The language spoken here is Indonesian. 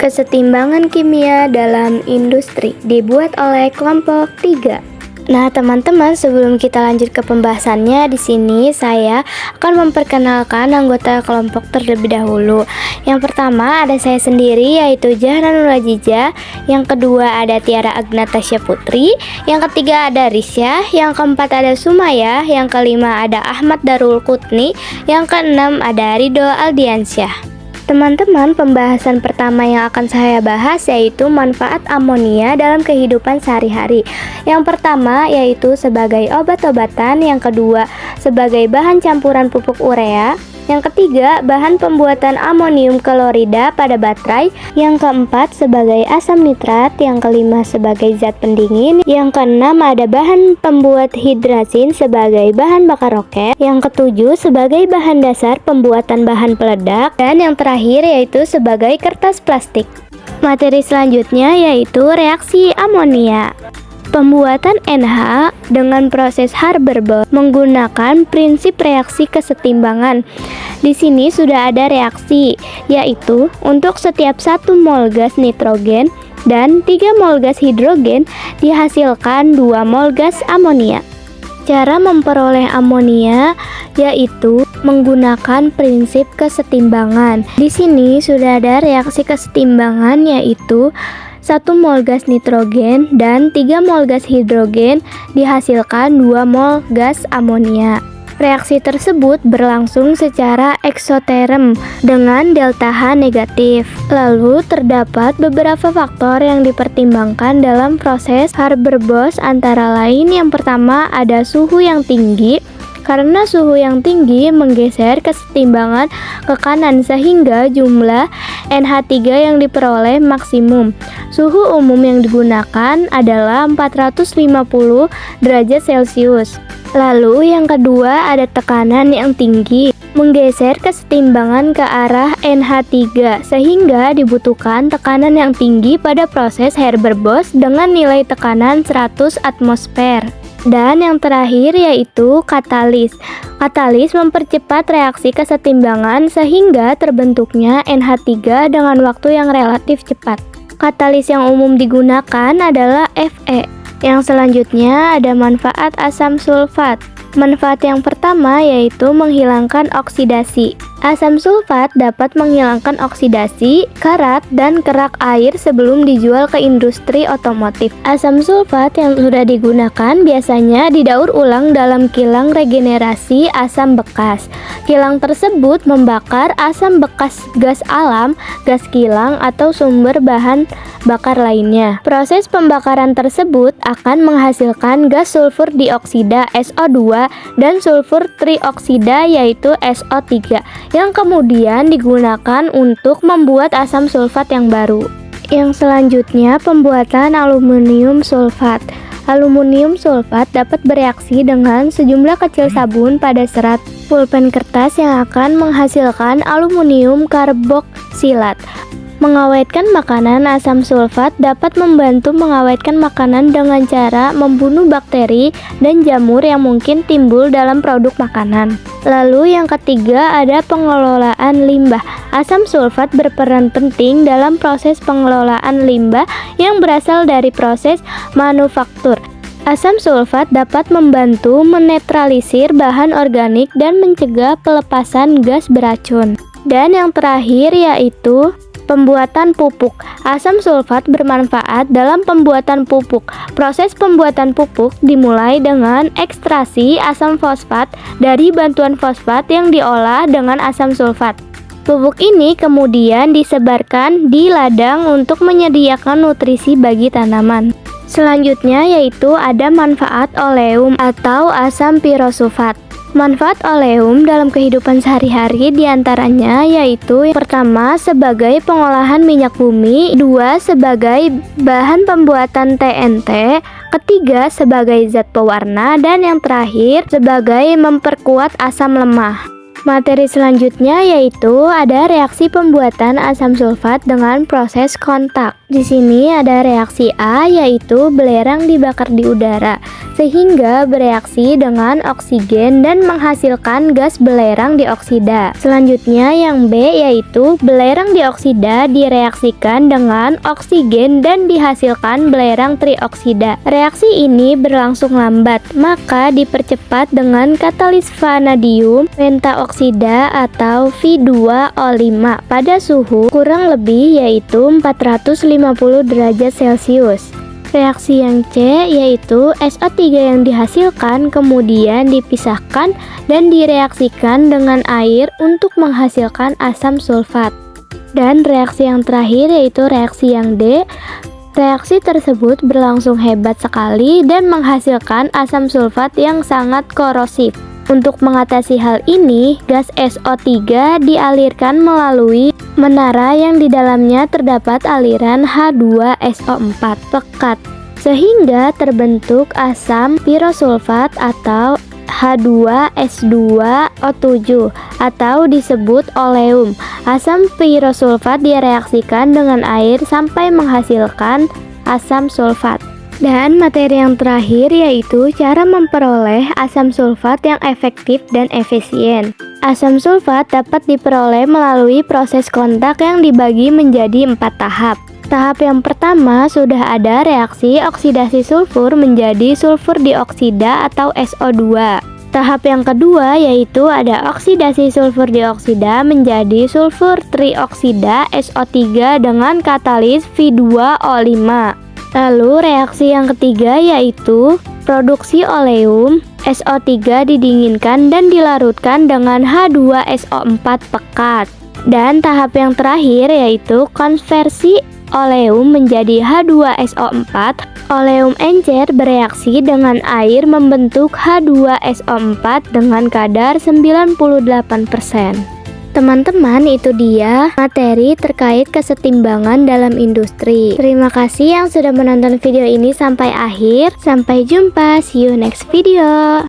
Kesetimbangan kimia dalam industri dibuat oleh kelompok 3. Nah, teman-teman, sebelum kita lanjut ke pembahasannya, di sini saya akan memperkenalkan anggota kelompok terlebih dahulu. Yang pertama ada saya sendiri, yaitu Zahra Nur Aziza. Yang kedua ada Tiara Agnatasya Putri. Yang ketiga ada Risya. Yang keempat ada Sumaya. Yang kelima ada Ahmad Darul Qutni. Yang keenam ada Ridho Aldiansyah. Teman-teman, pembahasan pertama yang akan saya bahas yaitu manfaat amonia dalam kehidupan sehari-hari. Yang pertama yaitu sebagai obat-obatan, yang kedua sebagai bahan campuran pupuk urea, yang ketiga bahan pembuatan amonium klorida pada baterai, yang keempat sebagai asam nitrat, yang kelima sebagai zat pendingin, yang keenam ada bahan pembuat hidrazin sebagai bahan bakar roket, yang ketujuh sebagai bahan dasar pembuatan bahan peledak, dan yang terakhir yaitu sebagai kertas plastik. Materi selanjutnya yaitu reaksi amonia. Pembuatan NH dengan proses Haber-Bosch menggunakan prinsip reaksi kesetimbangan. Di sini sudah ada reaksi, yaitu untuk setiap 1 mol gas nitrogen dan 3 mol gas hidrogen dihasilkan 2 mol gas amonia. Cara memperoleh amonia yaitu menggunakan prinsip kesetimbangan. Di sini sudah ada reaksi kesetimbangan, yaitu 1 mol gas nitrogen dan 3 mol gas hidrogen dihasilkan 2 mol gas amonia. Reaksi tersebut berlangsung secara eksoterm dengan delta H negatif. Lalu terdapat beberapa faktor yang dipertimbangkan dalam proses Haber-Bosch, antara lain yang pertama ada suhu yang tinggi. Karena suhu yang tinggi menggeser kesetimbangan ke kanan sehingga jumlah NH3 yang diperoleh maksimum. Suhu umum yang digunakan adalah 450 derajat Celcius. Lalu yang kedua ada tekanan yang tinggi menggeser kesetimbangan ke arah NH3 sehingga dibutuhkan tekanan yang tinggi pada proses Haber-Bosch dengan nilai tekanan 100 atmosfer. Dan yang terakhir yaitu katalis. Katalis mempercepat reaksi kesetimbangan sehingga terbentuknya NH3 dengan waktu yang relatif cepat. Katalis yang umum digunakan adalah Fe. Yang selanjutnya ada manfaat asam sulfat. Manfaat yang pertama yaitu menghilangkan oksidasi. Asam sulfat dapat menghilangkan oksidasi, karat, dan kerak air sebelum dijual ke industri otomotif. Asam sulfat yang sudah digunakan biasanya didaur ulang dalam kilang regenerasi asam bekas. Kilang tersebut membakar asam bekas gas alam, gas kilang, atau sumber bahan bakar lainnya. Proses pembakaran tersebut akan menghasilkan gas sulfur dioksida SO2 dan sulfur trioksida yaitu SO3 yang kemudian digunakan untuk membuat asam sulfat yang baru. Yang selanjutnya pembuatan aluminium sulfat. Aluminium sulfat dapat bereaksi dengan sejumlah kecil sabun pada serat pulpen kertas yang akan menghasilkan aluminium karboksilat. Mengawetkan makanan. Asam sulfat dapat membantu mengawetkan makanan dengan cara membunuh bakteri dan jamur yang mungkin timbul dalam produk makanan. Lalu yang ketiga ada pengelolaan limbah. Asam sulfat berperan penting dalam proses pengelolaan limbah yang berasal dari proses manufaktur. Asam sulfat dapat membantu menetralisir bahan organik dan mencegah pelepasan gas beracun. Dan yang terakhir yaitu pembuatan pupuk. Asam sulfat bermanfaat dalam pembuatan pupuk. Proses pembuatan pupuk dimulai dengan ekstraksi asam fosfat dari bantuan fosfat yang diolah dengan asam sulfat. Pupuk ini kemudian disebarkan di ladang untuk menyediakan nutrisi bagi tanaman. Selanjutnya yaitu ada manfaat oleum atau asam pirosulfat. Manfaat oleum dalam kehidupan sehari-hari diantaranya yaitu yang pertama sebagai pengolahan minyak bumi, dua sebagai bahan pembuatan TNT, ketiga sebagai zat pewarna, dan yang terakhir sebagai memperkuat asam lemah. Materi selanjutnya yaitu ada reaksi pembuatan asam sulfat dengan proses kontak. Di sini ada reaksi A yaitu belerang dibakar di udara sehingga bereaksi dengan oksigen dan menghasilkan gas belerang dioksida. Selanjutnya yang B yaitu belerang dioksida direaksikan dengan oksigen dan dihasilkan belerang trioksida. Reaksi ini berlangsung lambat, maka dipercepat dengan katalis vanadium pentaoksida atau V2O5 pada suhu kurang lebih yaitu 450 derajat Celcius. Reaksi yang C yaitu SO3 yang dihasilkan kemudian dipisahkan dan direaksikan dengan air untuk menghasilkan asam sulfat. Dan reaksi yang terakhir yaitu reaksi yang D. Reaksi tersebut berlangsung hebat sekali dan menghasilkan asam sulfat yang sangat korosif. Untuk mengatasi hal ini, gas SO3 dialirkan melalui menara yang di dalamnya terdapat aliran H2SO4 pekat, sehingga terbentuk asam pirosulfat atau H2S2O7 atau disebut oleum. Asam pirosulfat direaksikan dengan air sampai menghasilkan asam sulfat. Dan materi yang terakhir yaitu cara memperoleh asam sulfat yang efektif dan efisien. Asam sulfat dapat diperoleh melalui proses kontak yang dibagi menjadi 4 tahap. Tahap yang pertama sudah ada reaksi oksidasi sulfur menjadi sulfur dioksida atau SO2. Tahap yang kedua yaitu ada oksidasi sulfur dioksida menjadi sulfur trioksida SO3 dengan katalis V2O5. Lalu reaksi yang ketiga yaitu produksi oleum. SO3 didinginkan dan dilarutkan dengan H2SO4 pekat. Dan tahap yang terakhir yaitu konversi oleum menjadi H2SO4. Oleum encer bereaksi dengan air membentuk H2SO4 dengan kadar 98%. Teman-teman, itu dia materi terkait kesetimbangan dalam industri. Terima kasih yang sudah menonton video ini sampai akhir. Sampai jumpa, see you next video.